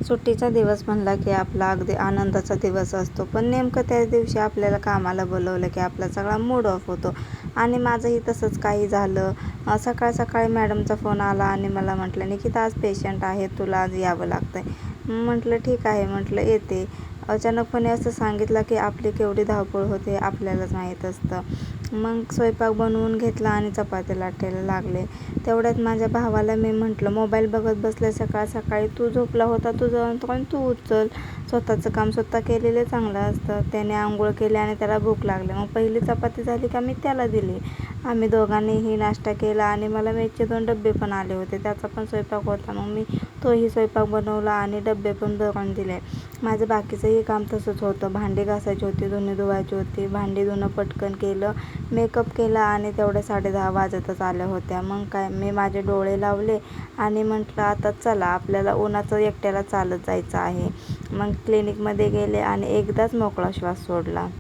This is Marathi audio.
सुट्टीचा दिवस म्हणला की आपला अगदी आनंदाचा दिवस असतो. पण नेमकं त्याच दिवशी आपल्याला कामाला बोलवलं की आपला सगळा मूड ऑफ होतो. आणि माझंही तसंच काही झालं. सकाळ सकाळी मॅडमचा फोन आला आणि मला म्हटलं, "निकिता, आज पेशंट आहे, तुला आज यावं लागतंय." म्हटलं, "ठीक आहे," म्हटलं, "येते." अचानकपणे असं सांगितलं की आपली केवढी धावपळ होते आपल्यालाच माहीत असतं. मग स्वयंपाक बनवून घेतला आणि चपात्या लाटायला लागले. तेवढ्यात माझ्या भावाला मी म्हटलं, "मोबाईल बघत बसले सकाळ सकाळी, तू झोपला होता, तुझं पण तू उचल. स्वतःचं काम स्वतः केलेलं चांगलं असतं." त्याने अंघोळ केली आणि त्याला भूक लागली. मग पहिली चपाती झाली का मी त्याला दिली. आम्ही दोघांनीही नाश्ता केला आणि मला मेसचे 2 डब्बे पण आले होते. त्याचा पण स्वयंपाक होता. मग मी तोही स्वयंपाक बनवला आणि डब्बे पण भरून दिले. माझं बाकीचंही काम तसंच होतं. भांडी घासायची होती, धुणी धुवायची होती. भांडी धुणं पटकन केलं, मेकअप केला आणि तेवढ्या 10:30 वाजतच आल्या होत्या. मग काय, मी माझे डोळे लावले आणि म्हटलं, "आता चला, आपल्याला उन्हाचं एकट्याला चालत जायचं आहे." मग क्लिनिकमध्ये गेले आणि एकदाच मोकळा श्वास सोडला.